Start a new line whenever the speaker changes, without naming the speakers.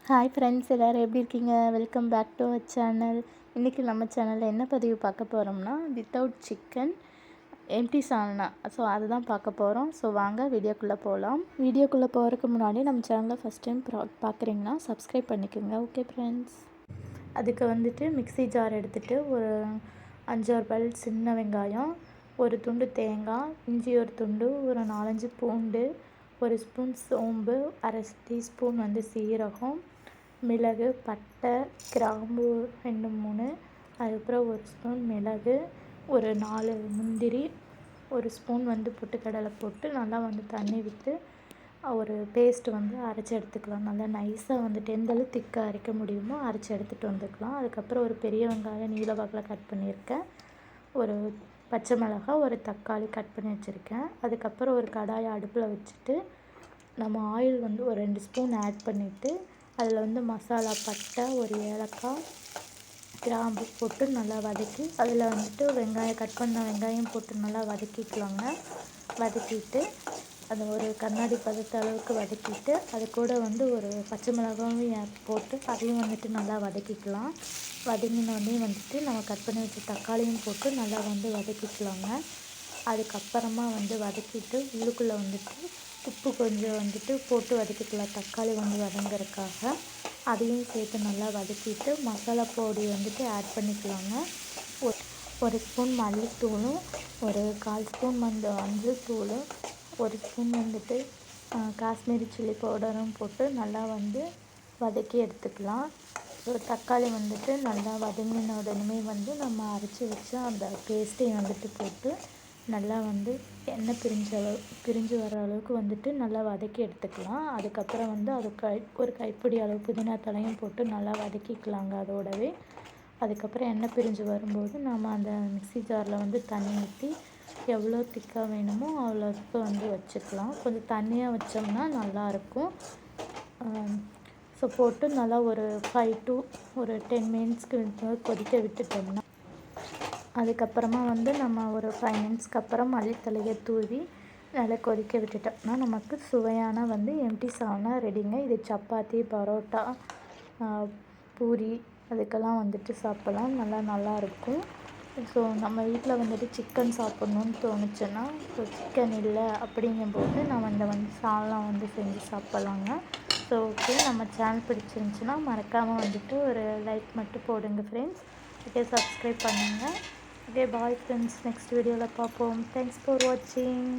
Hi friends, எல்லோரும் எப்படி இருக்கீங்க? Welcome back to our channel. இன்றைக்கி நம்ம சேனலில் என்ன பதிவு பார்க்க போகிறோம்னா, வித்தவுட் சிக்கன் எம்டி சால்னா. ஸோ அதுதான் பார்க்க போகிறோம். ஸோ வாங்க வீடியோக்குள்ளே போகலாம். வீடியோக்குள்ளே போகிறதுக்கு முன்னாடி நம்ம சேனலை ஃபஸ்ட் டைம் பார்க்குறீங்கன்னா சப்ஸ்கிரைப் பண்ணிக்கோங்க. Okay friends. அதுக்கு வந்துட்டு மிக்ஸி ஜார் எடுத்துகிட்டு ஒரு 5-6 பல் சின்ன வெங்காயம், ஒரு துண்டு தேங்காய், இஞ்சி ஒரு துண்டு, ஒரு 4-5 பூண்டு, ஒரு ஸ்பூன் சோம்பு, அரை டீஸ்பூன் சீரகம், மிளகு, பட்டை, கிராம்பு 2-3, அதுக்கப்புறம் ஒரு ஸ்பூன் மிளகு, ஒரு 4 முந்திரி, ஒரு ஸ்பூன் பொட்டுக்கடலை போட்டு நல்லா தண்ணி விட்டு ஒரு பேஸ்ட் அரைச்சி எடுத்துக்கலாம். நல்லா நைஸாக எந்தளவு திக்காக அரைக்க முடியுமோ அரைச்சி எடுத்துகிட்டு வந்துக்கலாம். அதுக்கப்புறம் ஒரு பெரிய வெங்காயம் நீல வாக்கில் கட் பண்ணியிருக்கேன், ஒரு பச்சை மிளகாய், ஒரு தக்காளி கட் பண்ணி வச்சுருக்கேன். அதுக்கப்புறம் ஒரு கடாயை அடுப்பில் வச்சுட்டு நம்ம ஆயில் ஒரு 2 ஸ்பூன் ஆட் பண்ணிவிட்டு அதில் மசாலா, பட்டை, ஒரு ஏலக்காய், கிராம்பு போட்டு நல்லா வதக்கி அதில் வெங்காயம் கட் பண்ண வெங்காயம் போட்டு நல்லா வதக்கிக்கலாங்க. வதக்கிட்டு அதை ஒரு கண்ணாடி பதத்த அளவுக்கு வதக்கிட்டு அது கூட ஒரு பச்சை மிளகாயும் போட்டு அதையும் நல்லா வதக்கிக்கலாம். வதங்கினோடனே நம்ம கட் பண்ணி வச்ச தக்காளியும் போட்டு நல்லா வதக்கிக்கலாங்க. அதுக்கப்புறமா வதக்கிட்டு உள்ளுக்குள்ளே உப்பு கொஞ்சம் போட்டு வதக்கிக்கலாம், தக்காளி வதங்கிறதுக்காக. அதையும் சேர்த்து நல்லா வதக்கிட்டு மசாலா பொடி ஆட் பண்ணிக்கலாங்க. ஒரு ஸ்பூன் மல்லித்தூளும், ஒரு 1/4 ஸ்பூன் மஞ்சள் தூள், ஒரு ஸ்பூன் காஷ்மீரி சில்லி பவுடரும் போட்டு நல்லா வதக்கி எடுத்துக்கலாம். ஸோ தக்காளி நல்லா வதங்கின உடனே நம்ம அரைச்சி வச்ச அந்த பேஸ்ட்டையும் போட்டு நல்லா எண்ணெய் பிரிஞ்சு வர அளவுக்கு நல்லா வதக்கி எடுத்துக்கலாம். அதுக்கப்புறம் அது ஒரு கைப்பிடி அளவு புதினா தலையும் போட்டு நல்லா வதக்கிக்கலாங்க அதோடவே. அதுக்கப்புறம் எண்ணெய் பிரிஞ்சு வரும்போது நம்ம அந்த மிக்ஸி ஜாரில் தண்ணி ஊற்றி எவ்வளோ திக்காக வேணுமோ அவ்வளோக்கு வச்சுக்கலாம். கொஞ்சம் தண்ணியாக வச்சோம்னா நல்லாயிருக்கும். ஸோ போட்டு நல்லா ஒரு 5 to 10 மினிட்ஸ்க்கு கொதிக்க விட்டுட்டோம்னா அதுக்கப்புறமா நம்ம ஒரு 5 மினிட்ஸ்க்கு அப்புறம் மல்லித்தழையை தூவி நல்லா கொதிக்க விட்டுட்டோம்னா நமக்கு சுவையான எம்டி சால்னா ரெடிங்க. இது சப்பாத்தி, பரோட்டா, பூரி அதுக்கெல்லாம் சாப்பிட்லாம். நல்லாயிருக்கும். ஸோ நம்ம வீட்டில் சிக்கன் சாப்பிட்ணுன்னு தோணுச்சுன்னா, ஸோ சிக்கன் இல்லை அப்படிங்கும்போது நம்ம இந்த சால்னா செஞ்சு சாப்பிட்லாங்க. ஸோ ஓகே, நம்ம சேனல் பிடிச்சிருந்துச்சின்னா மறக்காமல் ஒரு லைக் மட்டும் போடுங்க ஃப்ரெண்ட்ஸ். ஓகே, சப்ஸ்கிரைப் பண்ணுங்கள். Okay, bye friends. நெக்ஸ்ட் வீடியோவில் பார்ப்போம். தேங்க்ஸ் ஃபார் வாட்சிங்.